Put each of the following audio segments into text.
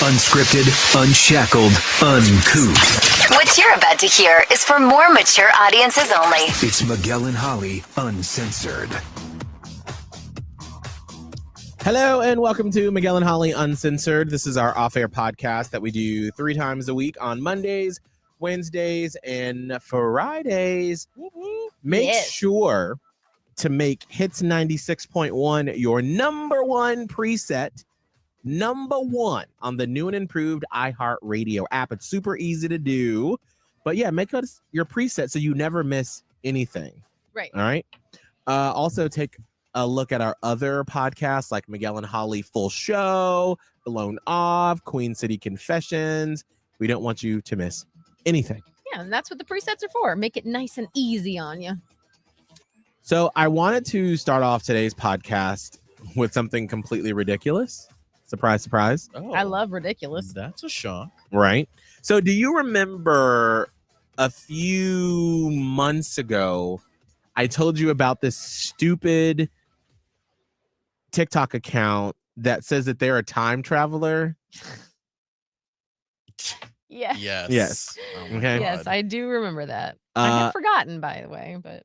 Unscripted, unshackled, uncouth. What you're about to hear is for more mature audiences only. It's Miguel and Holly, Uncensored. Hello and welcome to Miguel and Holly Uncensored. This is our off-air podcast that we do 3 times a week on Mondays, Wednesdays, and Fridays. Make sure to make Hits 96.1 your number one preset, number one on the new and improved iHeartRadio app. It's super easy to do, but yeah, make us your preset so you never miss anything. Right. All right. Also take a look at our other podcasts like Miguel and Holly Full Show, Blown Off, Queen City Confessions. We don't want you to miss anything. Yeah, and that's what the presets are for. Make it nice and easy on you. So I wanted to start off today's podcast with something completely ridiculous. Surprise, surprise. Oh, I love ridiculous. That's a shock. Right. So do you remember a few months ago, I told you about this stupid TikTok account that says that they're a time traveler? Yeah. Yes. Oh my Okay. Yes, God. I do remember that. I had forgotten, by the way, but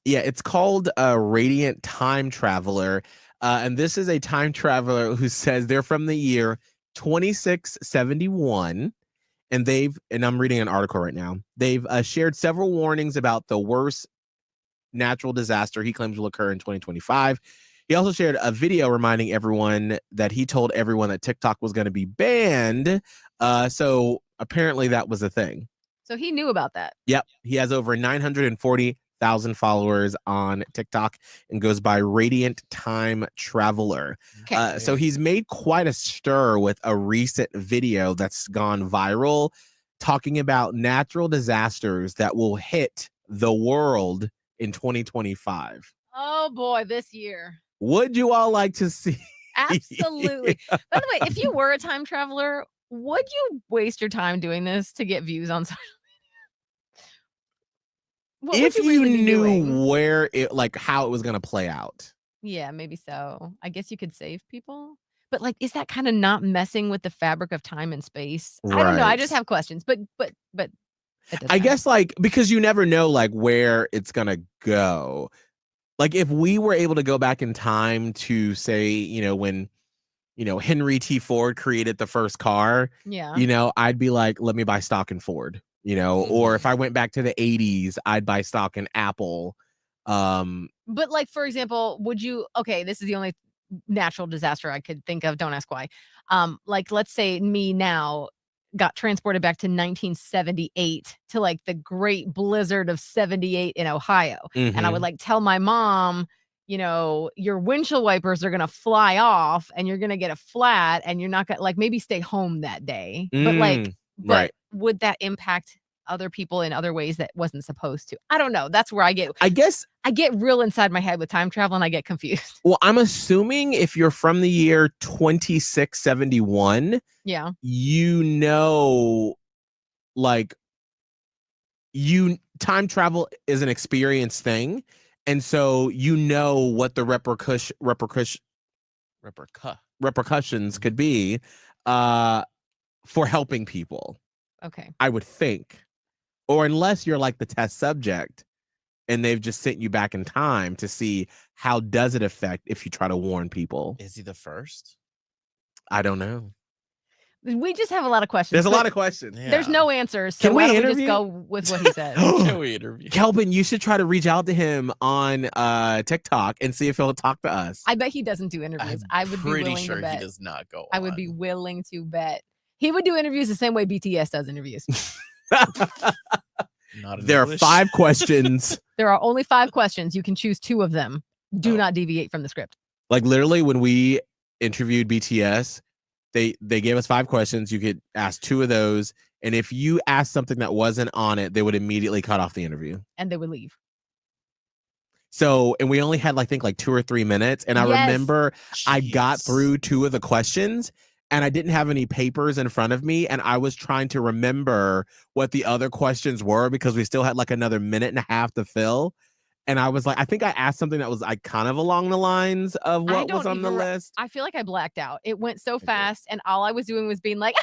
Yeah, it's called a Radiant Time Traveler. And this is a time traveler who says they're from the year 2671. And I'm reading an article right now. They've shared several warnings about the worst natural disaster he claims will occur in 2025. He also shared a video reminding everyone that he told everyone that TikTok was going to be banned. So apparently that was a thing. so he knew about that. Yep. He has over 940,000 followers on TikTok and goes by Radiant Time Traveler. Okay. So he's made quite a stir with a recent video that's gone viral talking about natural disasters that will hit the world in 2025. Oh boy, this year. Would you all like to see? Absolutely. By the way, if you were a time traveler, would you waste your time doing this to get views on social media? What would If you really be knew doing? where it, like how it was going to play out. Yeah, maybe so. I guess you could save people. But like, is that kind of not messing with the fabric of time and space? I don't know. I Right. just have questions. But it doesn't I matter. guess like because you never know like where it's gonna go. Like if we were able to go back in time to say, when, Henry T. Ford created the first car, Yeah. I'd be like, let me buy stock in Ford, or if I went back to the 80s, I'd buy stock in Apple. But like, for example, okay, this is the only natural disaster I could think of. Don't ask why. Like, let's say me now got transported back to 1978 to like the great blizzard of 78 in Ohio. And I mhm. would like tell my mom, your windshield wipers are going to fly off and you're going to get a flat and you're not going to like maybe stay home that day. But right. would that impact other people in other ways that wasn't supposed to? I don't know. That's where I get real inside my head with time travel and I get confused. Well, I'm assuming if you're from the year 2671, Yeah. like time travel is an experience thing, and so what the repercussions could be for helping people, Okay. I would think, or unless you're like the test subject and they've just sent you back in time to see how does it affect if you try to warn people. Is he the first? I don't know. We just have a lot of questions. There's a but lot of questions. There's no answers. So Can why we don't we just interview? go with what he said? Can we interview? Kelvin, you should try to reach out to him on TikTok and see if he'll talk to us. I bet he doesn't do interviews. I would be pretty willing sure to bet. he does not go. I would be willing to bet. He would do interviews the same way BTS does interviews. Not in There are English. 5 questions. There are only 5 questions. You can choose 2 of them. Do Oh. not deviate from the script. Like literally when we interviewed BTS, they gave us 5 questions. You could ask 2 of those. And if you asked something that wasn't on it, they would immediately cut off the interview. And they would leave. So, and we only had, I think, like 2 or 3 minutes. And I Yes. remember I got Jeez. through 2 of the questions and I didn't have any papers in front of me. And I was trying to remember what the other questions were because we still had like another minute and a half to fill. And I was like, I think I asked something that was like kind of along the lines of what was on the list. I feel like I blacked out. It went so fast, and all I was doing was being like,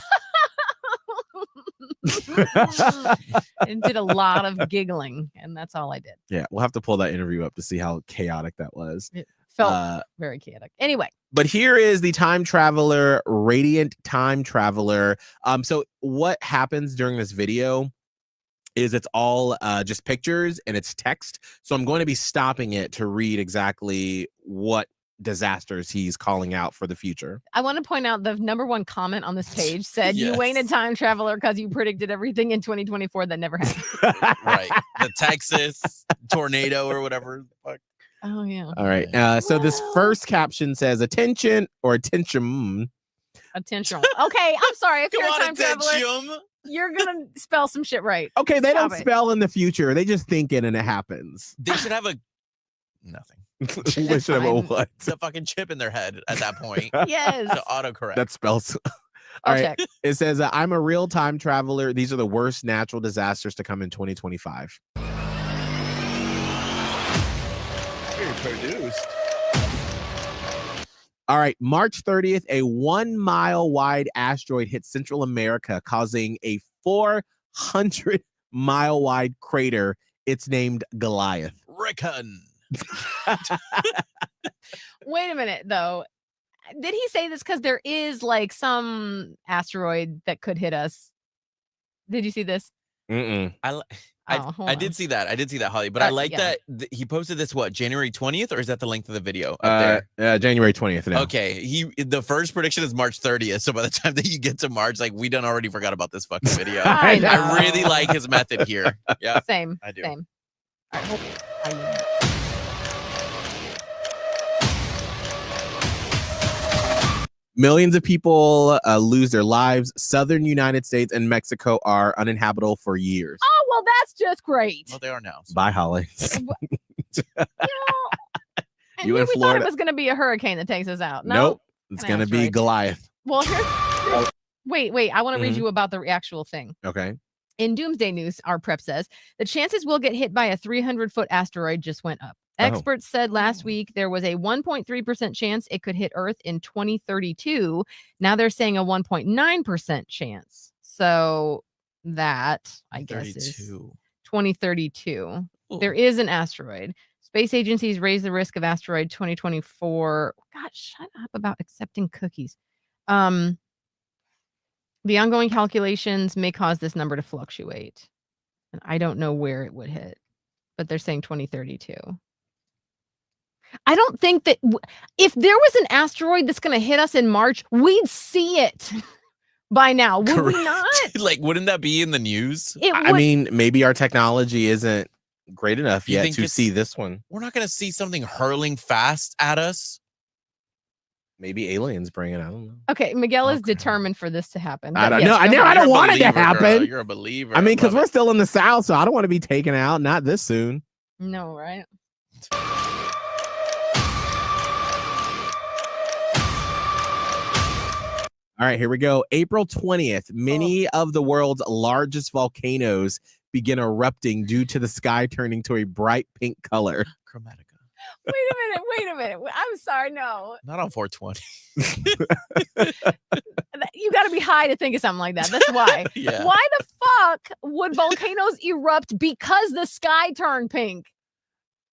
and did a lot of giggling, and that's all I did. Yeah, we'll have to pull that interview up to see how chaotic that was. It felt very chaotic. Anyway. But here is the time traveler, Radiant Time Traveler. So what happens during this video is it's all just pictures and it's text. So I'm going to be stopping it to read exactly what disasters he's calling out for the future. I want to point out the number one comment on this page said, you ain't a time traveler because you predicted everything in 2024 that never happened. Right. The Texas tornado or whatever. Oh, yeah. All right. So this first caption says, attention or attention. Attention. Okay, I'm sorry. If you're a time traveler, you're going to spell some shit right. Okay, they don't spell in the future. They just think it and it happens. They should have nothing. They should have a what? It's a fucking chip in their head at that point. Yes. To autocorrect. That spells. All right. It says, I'm a real time traveler. These are the worst natural disasters to come in 2025. Produced. All right, March 30th, a 1 mile wide asteroid hit Central America, causing a 400 mile wide crater. It's named Goliath. Rickon. Wait a minute, though. Did he say this because there is like some asteroid that could hit us? Did you see this? I did see that. I did see that, Holly. But I like that he posted this, January 20th? Or is that the length of the video up there? January 20th. Now. Okay. The first prediction is March 30th. So by the time that you get to March, like, we done already forgot about this fucking video. I really like his method here. Yeah. Same. I do. Same. All right, Millions of people lose their lives. Southern United States and Mexico are uninhabitable for years. Oh, well, that's just great. Well, they are now. So. Bye, Holly. You in Florida, we thought it was going to be a hurricane that takes us out. Nope. It's going to be Goliath. Well, wait. I want to read you about the actual thing. Okay. In Doomsday News, our prep says, the chances we'll get hit by a 300-foot asteroid just went up. Experts said last week there was a 1.3% chance it could hit Earth in 2032. Now they're saying a 1.9% chance. So that, I guess, is 2032. Ooh. There is an asteroid. Space agencies raise the risk of asteroid 2024. God, shut up about accepting cookies. The ongoing calculations may cause this number to fluctuate. And I don't know where it would hit, but they're saying 2032. I don't think that if there was an asteroid that's going to hit us in March, we'd see it by now. Would we not? Like, wouldn't that be in the news? I mean, maybe our technology isn't great enough yet to see this one. We're not going to see something hurling fast at us. Maybe aliens bring it. I don't know. Okay, Miguel is determined for this to happen. I don't know. I don't want it to happen. Girl. You're a believer. I mean, because we're still in the South, so I don't want to be taken out. Not this soon. No, right? All right, here we go. April 20th, many of the world's largest volcanoes begin erupting due to the sky turning to a bright pink color. Chromatica. Wait a minute. I'm sorry, no. Not on 420. You got to be high to think of something like that. That's why. Yeah. Why the fuck would volcanoes erupt because the sky turned pink?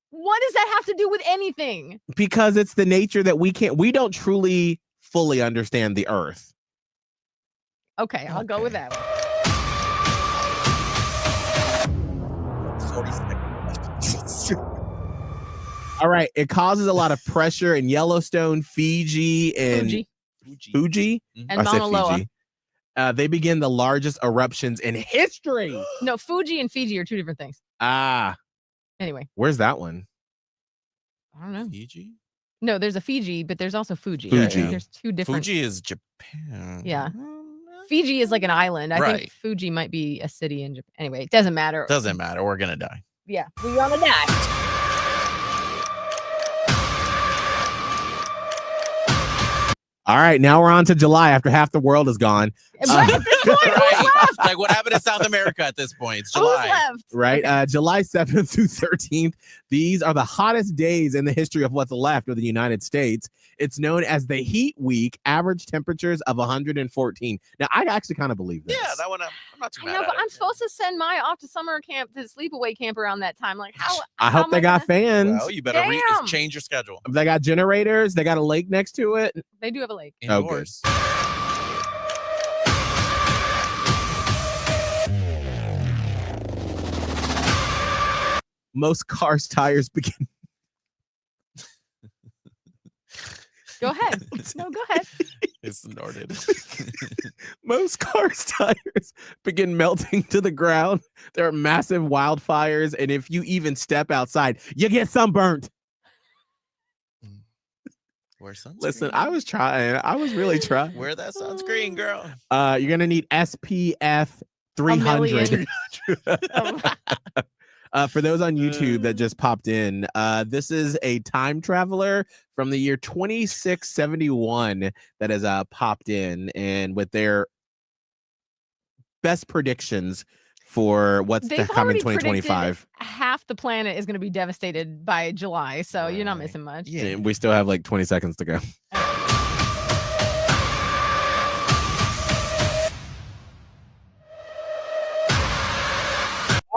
What does that have to do with anything? Because it's the nature that we don't truly fully understand the Earth. Okay, I'll go with that one. 40 seconds. All right, it causes a lot of pressure in Yellowstone, Fiji, and Fuji? And Mauna Loa. They begin the largest eruptions in history. No, Fuji and Fiji are two different things. Anyway. Where's that one? I don't know. Fiji? No, there's a Fiji, but there's also Fuji. Fuji. There's two different. Fuji is Japan. Yeah. Fiji is like an island. I think Fuji might be a city in Japan. Anyway, it doesn't matter. Doesn't matter. We're going to die. Yeah, we're going to die. All right, now we're on to July after half the world is gone. Right at this point, who's left? Like what happened in South America at this point? It's Who's July. left? Right, Okay. July 7th through 13th. These are the hottest days in the history of what's left of the United States. It's known as the Heat Week. Average temperatures of 114. Now, I actually kind of believe this. Yeah, that one I'm not too I mad know, at but it. I'm supposed to send my off to summer camp to sleepaway camp around that time. Like how? I how hope am they got gonna- fans. Well, you better Damn. change your schedule. They got generators. They got a lake next to it. They do have a lake. Oh, good. Indoors. Most cars' tires begin. Go ahead. No, go ahead. It's snorted. Most cars' tires begin melting to the ground. There are massive wildfires, and if you even step outside, you get sunburnt. Wear sunscreen. Listen, I was trying. I was really trying. Wear that sunscreen, girl. You're gonna need SPF 300. For those on YouTube that just popped in, this is a time traveler from the year 2671 that has popped in, and with their best predictions for what's to They've come in already 2025. Half the planet is going to be devastated by July, so you're not Right. missing much. Yeah. And we still have like 20 seconds to go.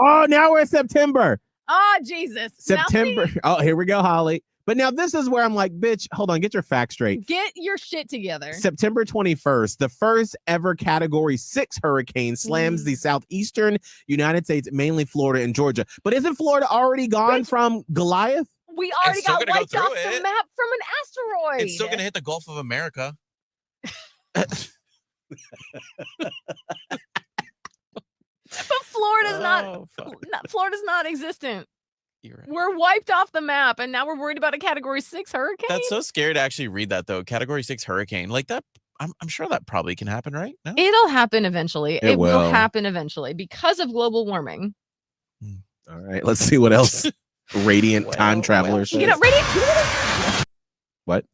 Oh, now we're in September. Oh, Jesus. Now, September. see, Oh, here we go, Holly. But now this is where I'm like, bitch, hold on, get your facts straight. get your shit together. September 21st, the first ever Category 6 hurricane slams the southeastern United States, mainly Florida and Georgia. But isn't Florida already gone from Goliath? We already still got gonna go wiped off through the it. map from an asteroid. It's still gonna hit the Gulf of America. But Florida's Oh, fuck. Florida's not existent. You're right. We're wiped off the map, and now we're worried about a Category 6 hurricane. That's so scary to actually read that though. Category 6 hurricane. Like that, I'm sure that probably can happen, right? No? It'll happen eventually. It Will will. happen eventually because of global warming. All right, let's see what else Radiant Well, Time well, Traveler You know, says. ready? What?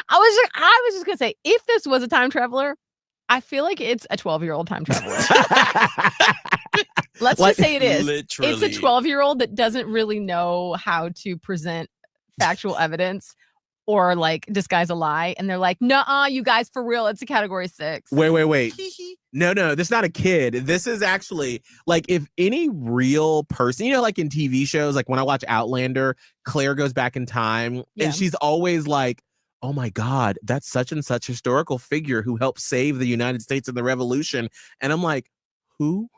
I was just gonna say, if this was a time traveler, I feel like it's a 12-year-old time traveler. Let's Like, just say it is. Literally. It's a 12-year-old that doesn't really know how to present factual evidence or like disguise a lie, and they're like, "Nuh-uh, you guys, for real, it's a Category 6." Wait. No, this is not a kid. This is actually like if any real person, you know, like in TV shows, like when I watch Outlander, Claire goes back in time Yeah. and she's always like, oh my God, that's such and such historical figure who helped save the United States in the Revolution. And I'm like, who?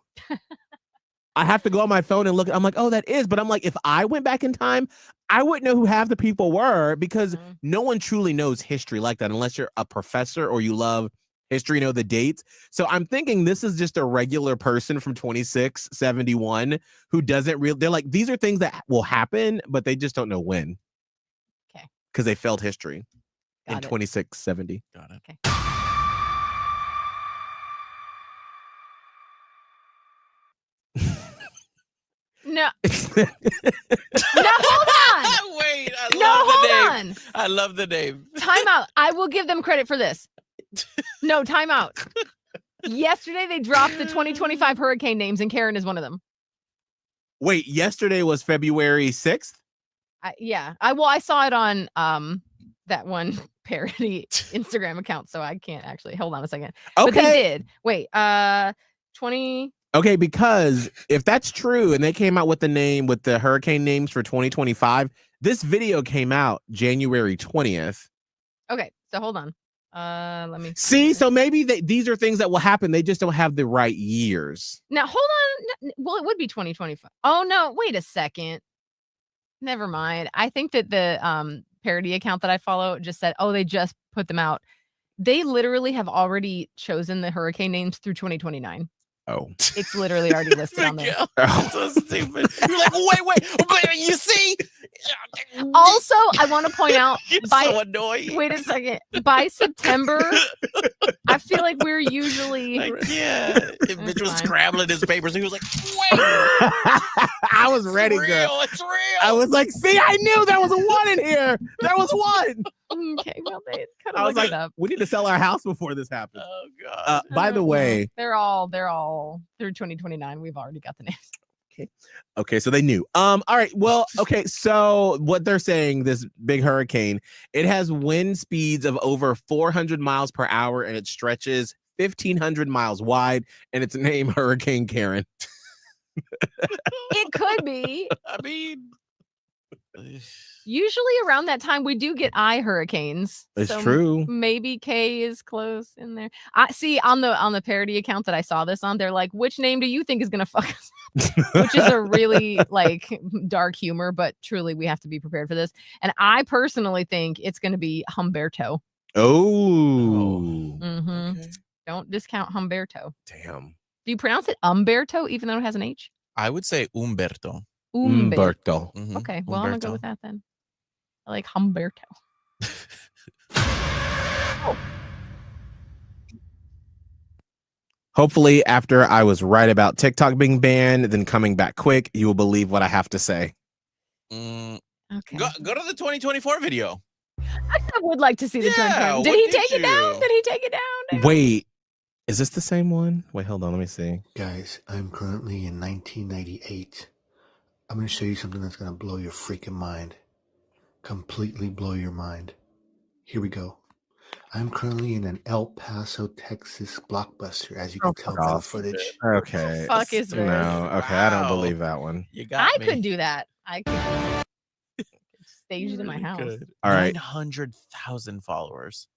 I have to go on my phone and look. I'm like, oh, that is. But I'm like, if I went back in time, I wouldn't know who half the people were because Mhm. no one truly knows history like that unless you're a professor or you love history, know the dates. So I'm thinking this is just a regular person from 2671 who doesn't really, they're like, these are things that will happen, but they just don't know when. Okay. Because they failed history in Got it. 2670. Got it. Okay. No, no, hold on. Wait, I No, love the hold name. on. I love the name. Time out. I will give them credit for this. No, time out. Yesterday they dropped the 2025 hurricane names, and Karen is one of them. Wait, yesterday was February 6th? I saw it on that one parody Instagram account, so I can't actually hold on a second. But they Okay. did. Wait, 20. Okay, because if that's true and they came out with the name with the hurricane names for 2025, this video came out January 20th. Okay, so hold on. Let me See, so maybe these are things that will happen. They just don't have the right years. now hold on. Well, it would be 2025. Oh no, wait a second. Never mind. I think that the parody account that I follow just said, "Oh, they just put them out." They literally have already chosen the hurricane names through 2029. Oh. It's literally already listed on there. Miguel, that's so stupid. You're like, wait, but you see? Also, I want to point out You're by so annoying. wait a second. By September, I feel like we're usually Like, yeah. If Mitch was fine. scrambling his papers, he was like, wait. I was ready, it's girl. real. It's real. I was like, see, I knew there was a one in here. There was one. Okay, well, they kind I of was look like, it up. we need to sell our house before this happens. Oh God. By the way, they're all through 2029. We've already got the names. okay, so they knew. All right, well, okay, so what they're saying, this big hurricane, it has wind speeds of over 400 miles per hour, and it stretches 1,500 miles wide, and it's named Hurricane Karen. It could be. I mean, Usually around that time we do get hurricanes. It's so true. Maybe K is close in there. I see on the parody account that I saw this on, they're like, which name do you think is gonna fuck us? Which is a really like dark humor, but truly we have to be prepared for this. And I personally think it's gonna be Humberto. Oh. Mm-hmm. okay. Don't discount Humberto. Damn. Do you pronounce it Umberto even though it has an H? I would say Umberto. Umberto. Mhm. Okay, well, I'm gonna go Umberto. with that then. I like Humberto. Hopefully, after I was right about TikTok being banned, then coming back quick, you will believe what I have to say. Mm, Okay. go to the 2024 video. I would like to see the trend. Yeah, Did what he did take it down? you? Did he take it down? Wait, is this the same one? Wait, hold on, let me see. Guys, I'm currently in 1998. I'm going to show you something that's going to blow your freaking mind. Completely blow your mind. Here we go. I'm currently in an El Paso, Texas blockbuster, as you can tell by the footage. Okay. Fuck is this? No, okay, I don't Wow. believe that one. You got I me. could do that. I could stage it in my Really house. could. All right. 900,000 followers.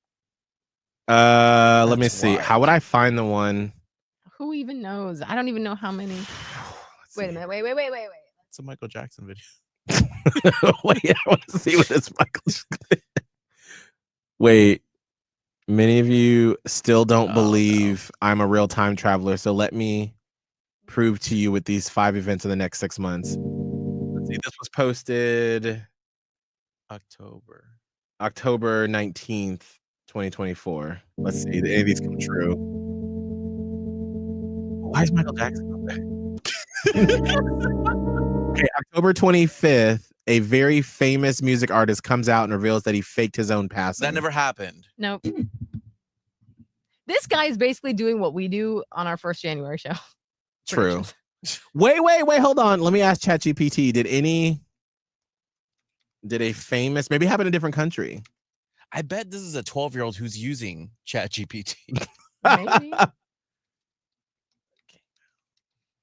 Let me That's see. wild. How would I find the one? Who even knows? I don't even know how many. Let's Wait a see. minute. Wait. It's a Michael Jackson video. Wait, I want to see what this Michael. Wait, many of you still don't Oh, believe I'm a real time traveler, so let me prove to you with these 5 events in the next 6 months. Let's see. This was posted October 19th, 2024. Let's see. Any of these come true? Why is Michael Jackson up there? Okay, October 25th, a very famous music artist comes out and reveals that he faked his own passing. That never happened. Nope. This guy is basically doing what we do on our first January show. True. Predictions. Wait, hold on. Let me ask ChatGPT. Did a famous, maybe happen in a different country? I bet this is a 12-year-old who's using ChatGPT. Maybe.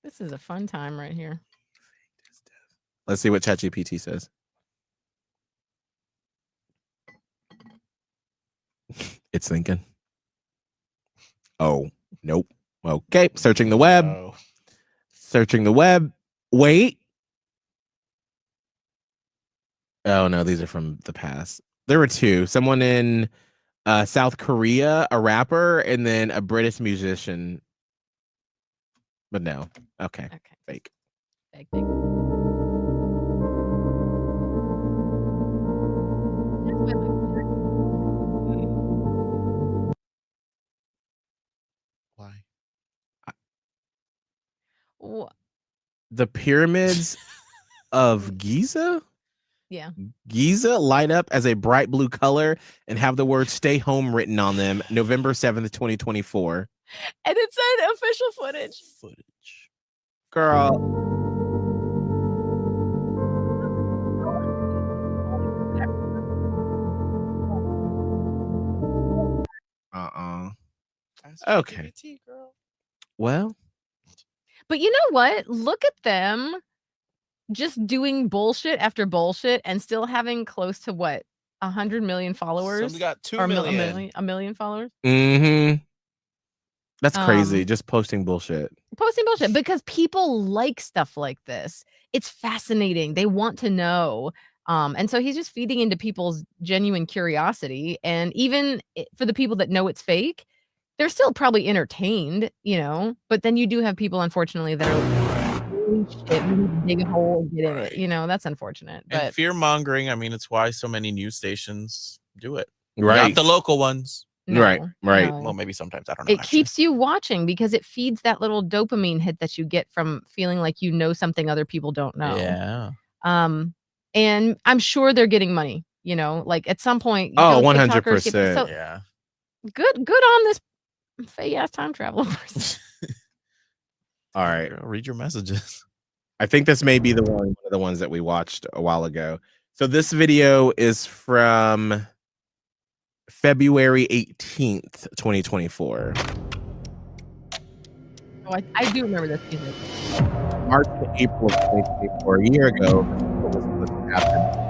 This is a fun time right here. Let's see what ChatGPT says. It's thinking. Oh, nope. Okay, searching the web. Oh. Searching the web. Wait. Oh no, these are from the past. There were 2. Someone in South Korea, a rapper, and then a British musician. But no. Okay. Okay. Fake. Fake. Why? The pyramids of Giza? Yeah. Giza light up as a bright blue color and have the word "Stay Home" written on them. November 7th, 2024. And it said official footage. Girl. Okay. girl. Well, But you know what? Look at them just doing bullshit after bullshit and still having close to what? 100 million followers? Some got 2 Or million. a million followers? that's crazy. Just posting bullshit. Posting bullshit because people like stuff like this. It's fascinating. They want to know. And so he's just feeding into people's genuine curiosity. And even for the people that know it's fake, they're still probably entertained, but then you do have people, unfortunately, that are like, holy shit, we need to dig a hole and get in it. That's unfortunate. And But fear mongering, I mean, it's why so many news stations do it. Right. Not the local ones. no, Right. no. Well, maybe sometimes. I don't know. It keeps you watching because it feeds that little dopamine hit that you get from feeling like you know something other people don't know. Yeah. And I'm sure they're getting money. You know, like at some point, Oh, don't TikTokers get- 100%. So Yeah. good on this fake ass time traveler person. All right. Girl, read your messages. I think this may be one of the ones that we watched a while ago. So this video is from February 18th, 2024. Oh, I do remember this music. March to April of 2024, a year ago. What was supposed to happen?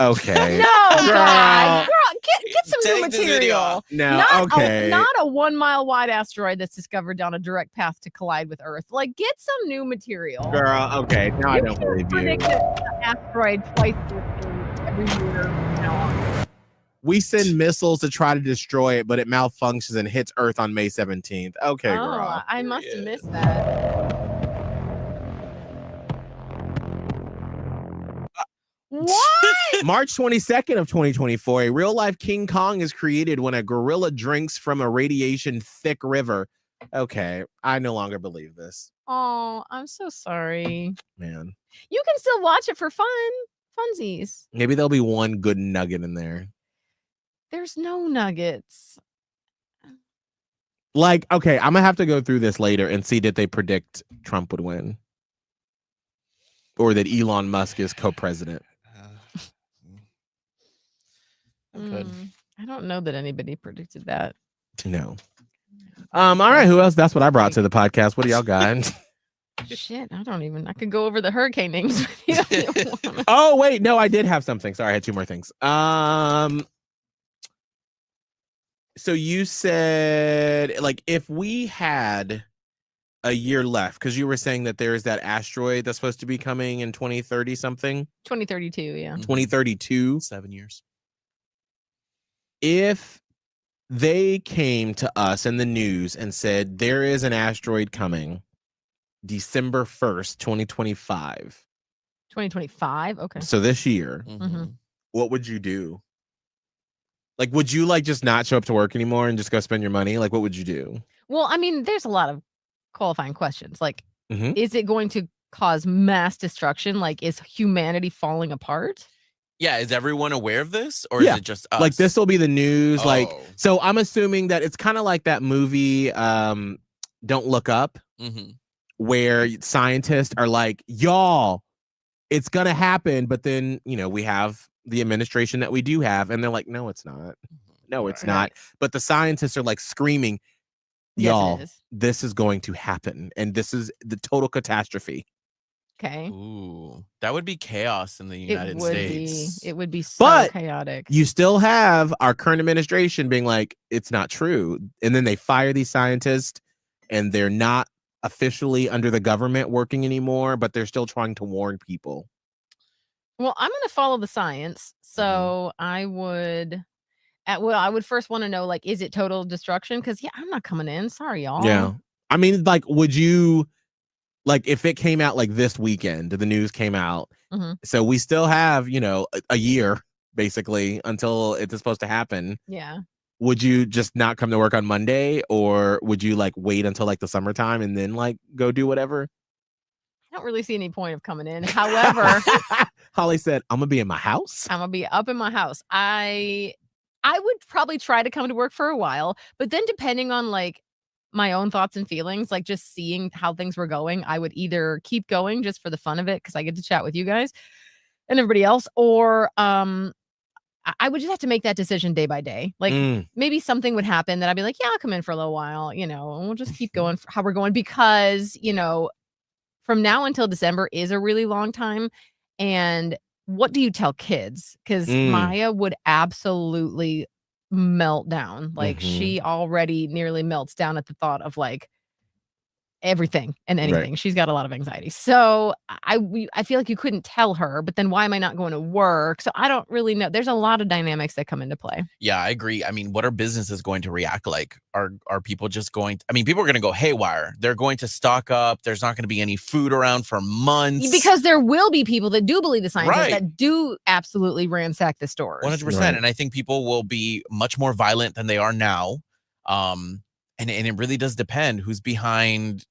Okay. No, Girl. God, girl, get some new Take this video material. off. No, Not okay. not a 1 mile wide asteroid that's discovered down a direct path to collide with Earth. Like, get some new material. Girl, okay. Now I You don't can't believe you. predict an asteroid twice every year from now on. We send missiles to try to destroy it, but it malfunctions and hits Earth on May 17th. Okay, Oh, girl. I must have missed that. What? March 22nd of 2024, a real-life King Kong is created when a gorilla drinks from a radiation-thick river. Okay, I no longer believe this. Oh, I'm so sorry. Man. You can still watch it for funsies. Maybe there'll be one good nugget in there. There's no nuggets. Like, okay, I'm gonna have to go through this later and see did they predict Trump would win, or that Elon Musk is co-president. Good. I don't know that anybody predicted that. No. All right, who else? That's what I brought to the podcast. What do y'all got? Shit, I could go over the hurricane names with you if you want. Oh wait, no, I did have something. Sorry, I had two more things. So you said, like, if we had a year left, because you were saying that there is that asteroid that's supposed to be coming in 2030 something, 2032, yeah. 2032. 7 years. If they came to us in the news and said there is an asteroid coming December 1st, 2025. 2025, okay. So this year, Mhm. what would you do? Like, would you like just not show up to work anymore and just go spend your money? Like, what would you do? Well, I mean, there's a lot of qualifying questions. Like, Mhm. is it going to cause mass destruction? Like, is humanity falling apart? Yeah, is everyone aware of this, or Yeah. is it just us? Like, this will be the news. Like, Oh. so I'm assuming that it's kind of like that movie, Don't Look Up, Mhm. where scientists are like, y'all, it's gonna happen, but then we have the administration that we do have, and they're like, no, it's not. No, it's Right. not. But the scientists are like screaming, Yes, it y'all, is. this is going to happen, and this is the total catastrophe. Okay. Ooh, that would be chaos in the United It would States. be. It would be so But chaotic. You still have our current administration being like, it's not true, and then they fire these scientists, and they're not officially under the government working anymore, but they're still trying to warn people. Well, I'm going to follow the science. So I would first want to know, like, is it total destruction? Because I'm not coming in. Sorry, y'all. Yeah. I mean, like, would you, like, if it came out like this weekend, the news came out, Mhm. so we still have, a year basically until it's supposed to happen. Yeah. Would you just not come to work on Monday, or would you like wait until like the summertime and then like go do whatever? I don't really see any point of coming in. However, Holly said, I'm gonna be in my house. I'm gonna be up in my house. I would probably try to come to work for a while, but then depending on like my own thoughts and feelings, like just seeing how things were going, I would either keep going just for the fun of it because I get to chat with you guys and everybody else, or I would just have to make that decision day by day. Like maybe something would happen that I'd be like, yeah, I'll come in for a little while, and we'll just keep going for how we're going because, from now until December is a really long time. And what do you tell kids? Because Maya would absolutely melt down. Like she already nearly melts down at the thought of like everything and anything. She's got a lot of anxiety. So I feel like you couldn't tell her, but then why am I not going to work? So I don't really know. There's a lot of dynamics that come into play. Yeah, I agree. I mean, what are businesses going to react like? Are people just going people are going to go haywire. They're going to stock up. There's not going to be any food around for months. Because there will be people that do believe the scientists Right. that do absolutely ransack the stores. 100%. Right. And I think people will be much more violent than they are now. And it really does depend who's behind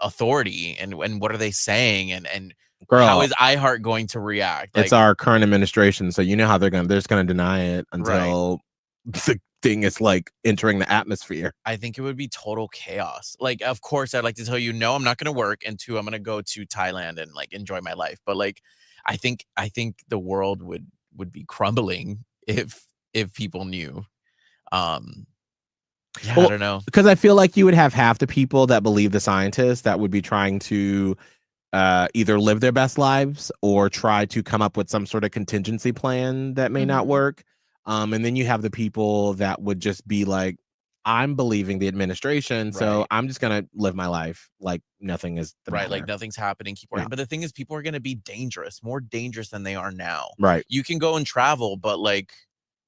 authority and what are they saying and Girl, how is iHeart going to react? it's our current administration, so you know how they're just gonna deny it until the thing is like entering the atmosphere. I think it would be total chaos. Like, of course, I'd like to tell you, no, I'm not going to work, and 2, I'm going to go to Thailand and like enjoy my life. But like, I think the world would be crumbling if people knew. Yeah, Well, I don't know. because I feel like you would have half the people that believe the scientists that would be trying to either live their best lives or try to come up with some sort of contingency plan that may not work. And then you have the people that would just be like, I'm believing the administration, so Right. I'm just gonna live my life like nothing is the Right, matter. like nothing's happening. Keep working. Yeah. But the thing is, people are going to be dangerous, more dangerous than they are now. Right. You can go and travel, but like,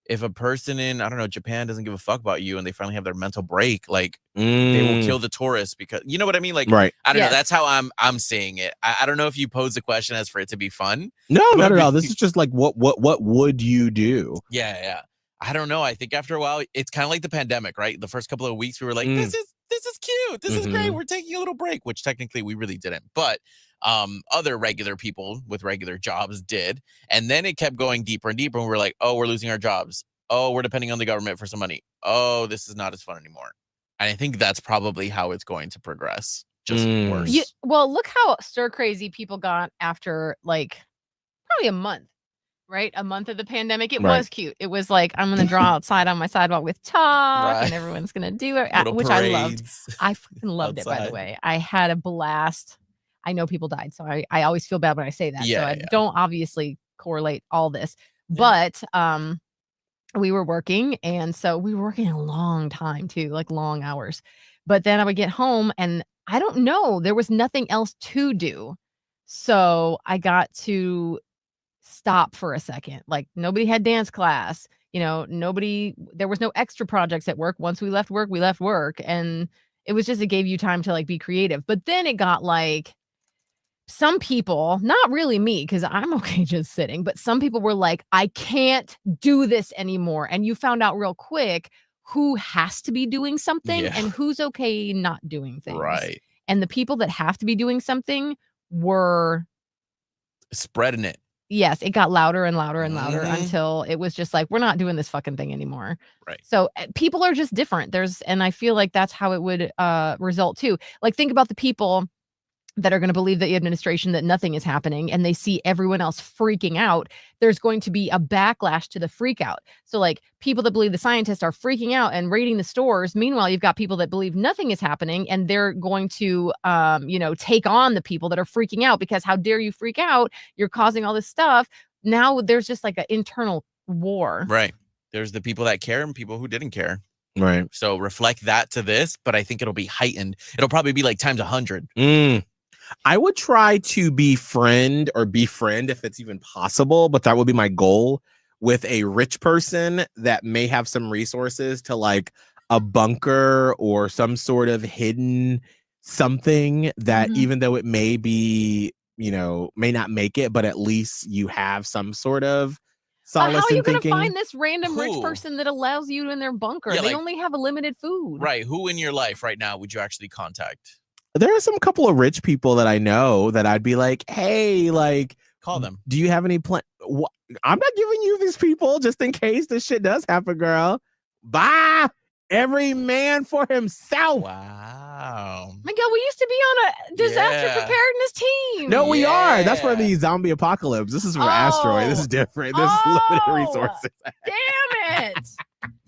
if a person in, I don't know, Japan doesn't give a fuck about you and they finally have their mental break, like they will kill the tourists because, you know what I mean? Like, Right. I don't know. Yes. That's how I'm saying it. I don't know if you pose the question as for it to be fun. No, But not at all. This is just like what would you do? Yeah. I don't know. I think after a while, it's kind of like the pandemic, right? The first couple of weeks, we were like, this is cute. This is great. We're taking a little break, which technically we really didn't. But other regular people with regular jobs did. And then it kept going deeper and deeper. And we're like, oh, we're losing our jobs. Oh, we're depending on the government for some money. Oh, this is not as fun anymore. And I think that's probably how it's going to progress. Just worse. Well, look how stir crazy people got after like probably a month, right? A month of the pandemic. It was cute. It was like, I'm going to draw outside on my sidewalk with chalk and everyone's going to do it, Little which I loved. parades I fucking loved it, by the outside. way. I had a blast. I know people died, so I always feel bad when I say that. Yeah, so I yeah. don't obviously correlate all this. Yeah. But we were working, and so we were working a long time too, like long hours. But then I would get home and I don't know, there was nothing else to do. So I got to stop for a second. Like nobody had dance class, there was no extra projects at work. Once we left work. And it was just, it gave you time to like be creative. But then it got like, some people, not really me, because I'm okay just sitting, but some people were like, I can't do this anymore. And you found out real quick who has to be doing something and who's okay not doing things. Right. And the people that have to be doing something were Spreading it. Yes, it got louder and louder and louder until it was just like, we're not doing this fucking thing anymore. Right. So people are just different. And I feel like that's how it would result too. Like think about the people that are going to believe the administration that nothing is happening and they see everyone else freaking out. There's going to be a backlash to the freak out. So like people that believe the scientists are freaking out and raiding the stores. Meanwhile, you've got people that believe nothing is happening and they're going to, take on the people that are freaking out because how dare you freak out? You're causing all this stuff. Now there's just like an internal war. Right. There's the people that care and people who didn't care. Right. So reflect that to this, but I think it'll be heightened. It'll probably be like times 100. I would try to befriend if it's even possible, but that would be my goal with a rich person that may have some resources to like a bunker or some sort of hidden something that even though it may be, may not make it, but at least you have some sort of solace how are you in going to thinking. find this random rich person that allows you in their bunker? Yeah, they like- only have a limited food. Right. Who in your life right now would you actually contact? There are some couple of rich people that I know that I'd be like, hey, like, Call them. do you have any plan? I'm not giving you these people just in case this shit does happen, girl. Bye. Every man for himself. Wow. Miguel, we used to be on a disaster Yeah. preparedness team. No, we are. That's for Yeah. the zombie apocalypse. This is for asteroid. This is different. There's limited resources. Damn it.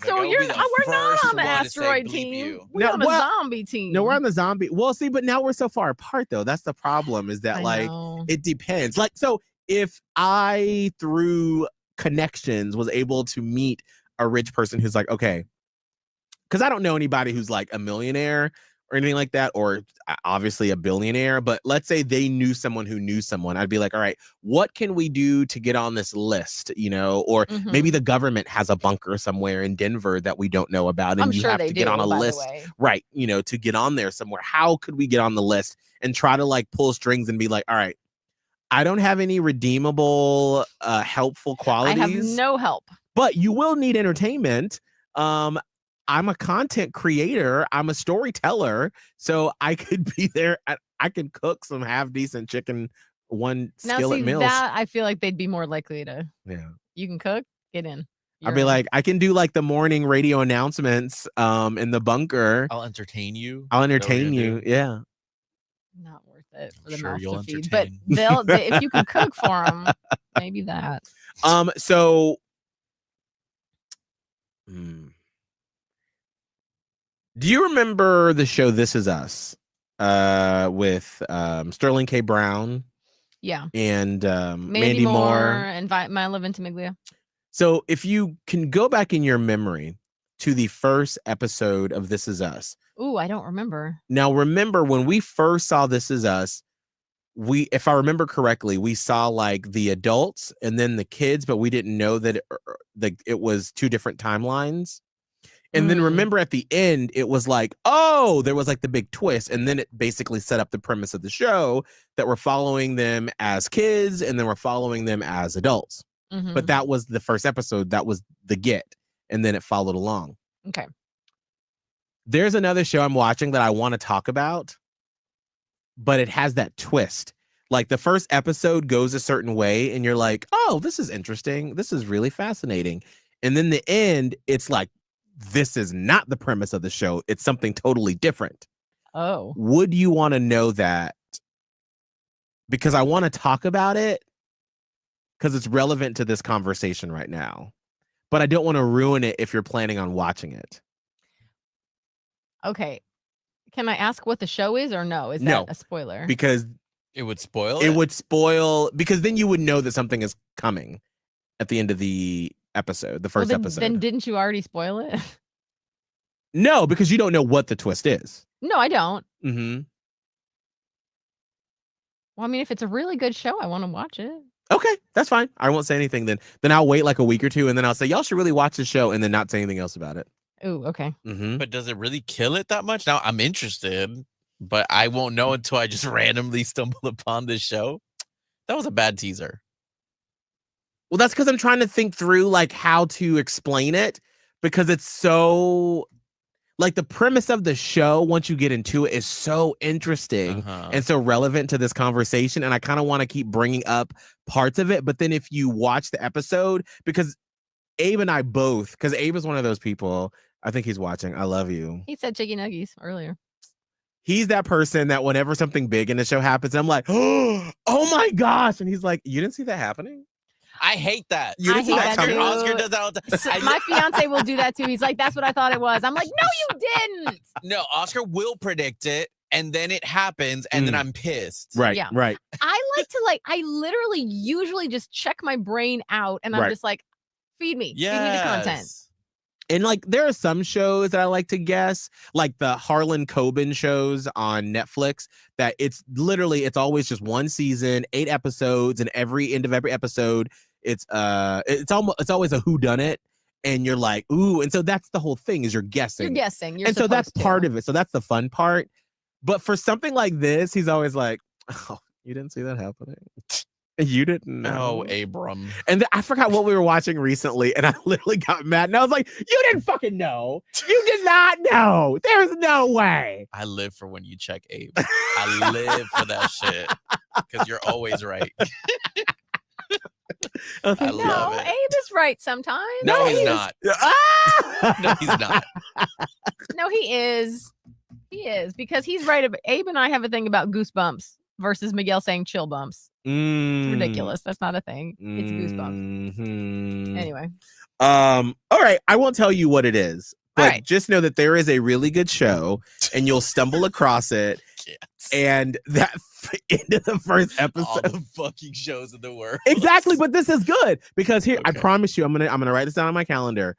So Miguel will be the we're not first on the one to say, asteroid "Bleep team. you." We're No, on the well, zombie team. No, we're on the zombie. Well, see, but now we're so far apart, though. That's the problem, is that I like know. it depends. Like, so if I through connections was able to meet a rich person who's like, okay, because I don't know anybody who's like a millionaire or anything like that, or obviously a billionaire, but let's say they knew someone who knew someone. I'd be like, all right, what can we do to get on this list? Or maybe the government has a bunker somewhere in Denver that we don't know about, and I'm you sure have they to do, get on a by the list, way. right? To get on there somewhere. How could we get on the list and try to like pull strings and be like, all right, I don't have any redeemable, helpful qualities. I have no help. But you will need entertainment. I'm a content creator. I'm a storyteller. So I could be there. I can cook some half decent chicken one Now, skillet see meals. that I feel like they'd be more likely to. Yeah. You can cook, get in. I'd be like, I can do like the morning radio announcements in the bunker. I'll entertain you. I'll entertain you. Yeah. Not worth it for I'm the sure mouth you'll to feed, but entertain. if you can cook for them, maybe that. So. Do you remember the show This Is Us with Sterling K. Brown? Yeah. And Mandy Moore and Milo Ventimiglia. So if you can go back in your memory to the first episode of This Is Us. Ooh, I don't remember. Now, remember when we first saw This Is Us, if I remember correctly, we saw like the adults and then the kids, but we didn't know that it was two different timelines. And then remember at the end, it was like, oh, there was like the big twist. And then it basically set up the premise of the show that we're following them as kids and then we're following them as adults. Mm-hmm. But that was the first episode. That was the get. And then it followed along. Okay. There's another show I'm watching that I want to talk about, but it has that twist. Like the first episode goes a certain way and you're like, oh, this is interesting. This is really fascinating. And then the end, it's like, this is not the premise of the show. It's something totally different. Oh. Would you want to know that? Because I want to talk about it because it's relevant to this conversation right now. But I don't want to ruin it if you're planning on watching it. Okay. Can I ask what the show is or no? Is No, that a spoiler? Because it would spoil it would spoil, because then you would know that something is coming at the end of the episode, the first episode. Then didn't you already spoil it? No, because you don't know what the twist is. No, I don't. Mm-hmm. Well, I mean, if it's a really good show, I want to watch it. Okay, that's fine. I won't say anything then. Then I'll wait like a week or two and then I'll say, y'all should really watch the show and then not say anything else about it. Ooh, okay. Mm-hmm. But does it really kill it that much? Now I'm interested, but I won't know until I just randomly stumble upon this show. That was a bad teaser. Well, that's because I'm trying to think through like how to explain it, because it's so like the premise of the show, once you get into it, is so interesting and so relevant to this conversation. And I kind of want to keep bringing up parts of it. But then if you watch the episode, because Abe and I both, because Abe is one of those people, I think he's watching. I love you. He said chicken nuggies earlier. He's that person that whenever something big in the show happens, I'm like, oh my gosh. And he's like, you didn't see that happening? I hate that. You didn't see that coming? Oscar does that all the time. So my fiance will do that too. He's like, that's what I thought it was. I'm like, no, you didn't. No, Oscar will predict it and then it happens and then I'm pissed. Right, Yeah. right. I literally usually just check my brain out and I'm just like, feed me. Feed me the content. And like there are some shows that I like to guess, like the Harlan Coben shows on Netflix, that it's always just one season, 8 episodes, and end of every episode, it's always a whodunit, and you're like, ooh, and so that's the whole thing, is you're guessing. You're guessing. And so that's part of it. So that's the fun part. But for something like this, he's always like, oh, you didn't see that happening? You didn't know. Oh, Abram. And I forgot what we were watching recently, and I literally got mad. And I was like, you didn't fucking know. You did not know. There's no way. I live for when you check Abe. I live for that shit. Because you're always right. I love it. Abe is right sometimes. No, he's not. No, he's not. No, he is. He is, because he's right. Abe and I have a thing about goosebumps versus Miguel saying chill bumps. It's ridiculous. That's not a thing. It's goosebumps. Anyway. All right. I won't tell you what it is, but just know that there is a really good show and you'll stumble across it. Yes. And that end of the first episode. All the fucking shows in the world. Exactly. But this is good because here, I promise you, I'm gonna write this down on my calendar.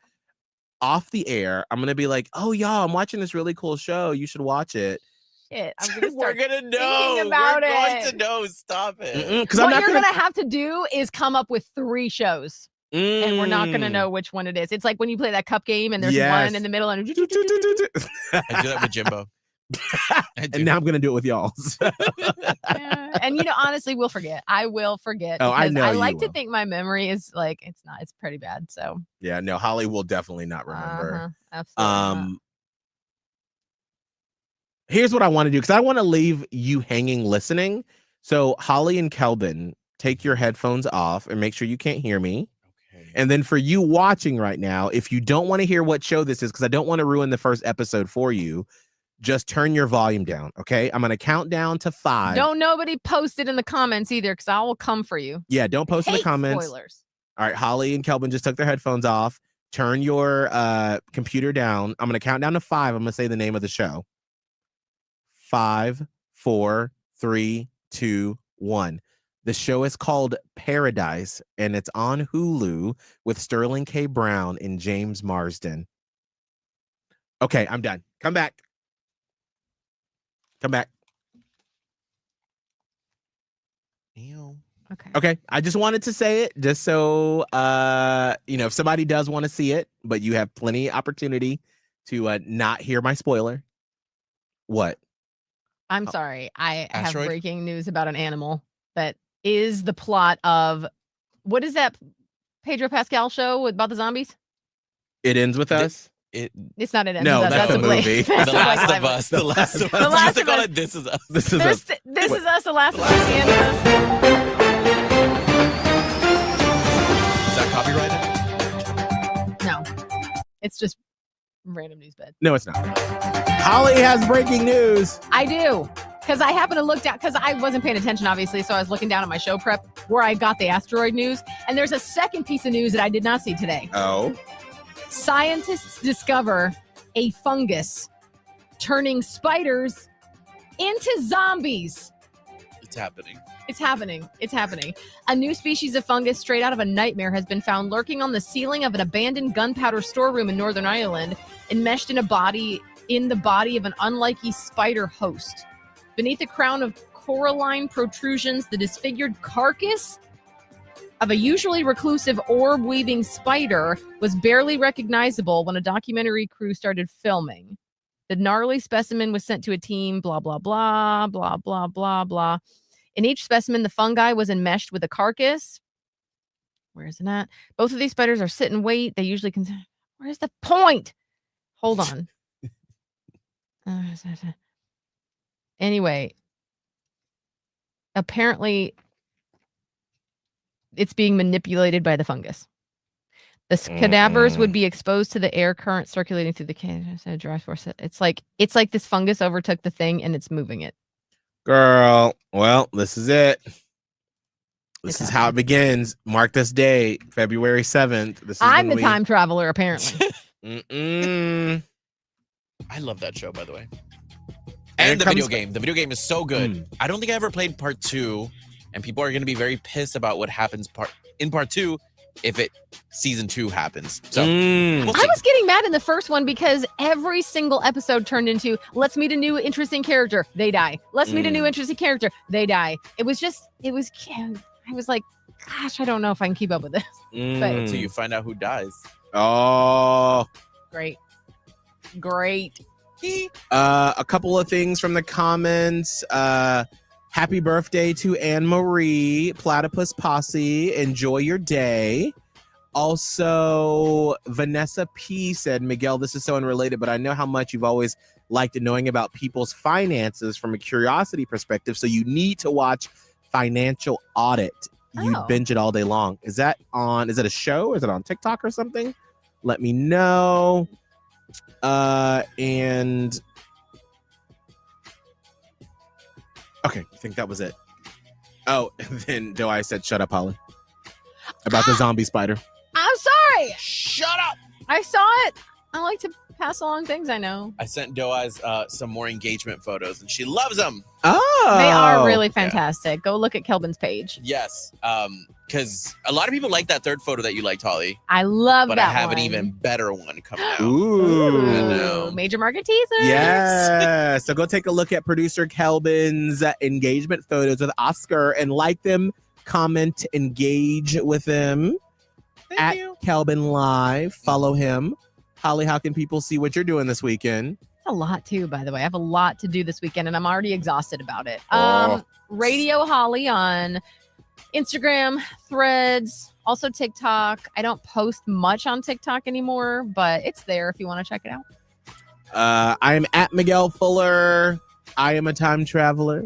Off the air, I'm gonna be like, oh y'all, I'm watching this really cool show. You should watch it. Shit, I'm gonna start We're gonna know. We're going to know. Stop it. What you're gonna have to do is come up with 3 shows. And we're not going to know which one it is. It's like when you play that cup game and there's one in the middle. And I do that with Jimbo. And now I'm going to do it with y'all. Yeah. And, honestly, we'll forget. I will forget. Oh, I know I like to think my memory is like, it's pretty bad. So, yeah, no, Holly will definitely not remember. Absolutely. Here's what I want to do, because I want to leave you hanging listening. So Holly and Kelvin, take your headphones off and make sure you can't hear me. Okay. And then for you watching right now, if you don't want to hear what show this is, because I don't want to ruin the first episode for you, just turn your volume down. Okay. I'm going to count down to 5. Don't nobody post it in the comments either, because I will come for you. Yeah. Don't post in the Hate comments. Spoilers. All right. Holly and Kelvin just took their headphones off. Turn your computer down. I'm going to count down to 5. I'm going to say the name of the show. 5, 4, 3, 2, 1. The show is called Paradise, and it's on Hulu with Sterling K. Brown and James Marsden. Okay, I'm done. Come back. Come back. Ew. Okay, I just wanted to say it just so if somebody does want to see it, but you have plenty of opportunity to not hear my spoiler. What? I'm sorry. I Asteroid? have breaking news about an animal that is the plot of, what is that Pedro Pascal show about the zombies? It ends with us? It's not It Ends No, With Us. that's a a Blade. movie. That's The a Last Blade of Live. Us. The Last of Us. The Last They of call Us. it This Is Us. This is This, us. this is us, The Last of Us. The End of Is that copyrighted? Us. No. It's just random news bed. No, it's not. Holly has breaking news. I do. Because I happened to look down, because I wasn't paying attention, obviously, so I was looking down at my show prep where I got the asteroid news. And there's a second piece of news that I did not see today. Oh. Scientists discover a fungus turning spiders into zombies. It's happening. It's happening. It's happening. A new species of fungus straight out of a nightmare has been found lurking on the ceiling of an abandoned gunpowder storeroom in Northern Ireland, enmeshed in the body of an unlikely spider host. Beneath a crown of coralline protrusions, the disfigured carcass of a usually reclusive orb-weaving spider was barely recognizable when a documentary crew started filming. The gnarly specimen was sent to a team, blah, blah, blah, blah, blah, blah, blah. In each specimen, the fungi was enmeshed with a carcass. Where is it at? Both of these spiders are sit and wait. They usually can. Where's the point? Hold on. Anyway, apparently it's being manipulated by the fungus. The cadavers would be exposed to the air current circulating through the cage. It's like this fungus overtook the thing and it's moving it. Girl, well, this is it. This is how it begins. Mark this day, February 7th. This is I'm the time traveler, apparently. Mm-mm. I love that show, by the way. And And it the video comes- game. The video game is so good. I don't think I ever played part 2, and people are going to be very pissed about what happens in part 2 if season 2 happens. So Mm. we'll I see. was getting mad in the first one because every single episode turned into, let's meet a new interesting character, they die. Let's meet a new interesting character, they die. I was like, gosh, I don't know if I can keep up with this. Until you find out who dies. Oh. Great. A couple of things from the comments. Happy birthday to Anne Marie, Platypus Posse. Enjoy your day. Also, Vanessa P said, Miguel, this is so unrelated, but I know how much you've always liked knowing about people's finances from a curiosity perspective. So you need to watch Financial Audit. You Oh. binge it all day long. Is it a show? Is it on TikTok or something? Let me know. And okay, I think that was it. Oh, and then Doai said, shut up, Holly. About the zombie spider. I'm sorry. Shut up! I saw it. I like to pass along things I know. I sent Doaz some more engagement photos, and she loves them. Oh. They are really fantastic. Go look at Kelvin's page. Yes, because a lot of people like that third photo that you liked, Holly. I love But that I have one. an even better one coming out. Ooh. I know. Major market teaser. Yeah. So go take a look at producer Kelvin's engagement photos with Oscar and like them, comment, engage with them Thank you. Kelvin Live. Follow him. Holly, how can people see what you're doing this weekend? A lot too, by the way. I have a lot to do this weekend and I'm already exhausted about it. Oh. Radio Holly on Instagram, Threads, also TikTok. I don't post much on TikTok anymore, but it's there if you want to check it out. I am at Miguel Fuller. I am a time traveler.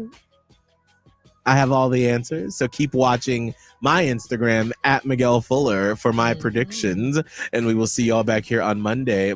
I have all the answers. So keep watching my Instagram at Miguel Fuller for my predictions. And we will see y'all back here on Monday.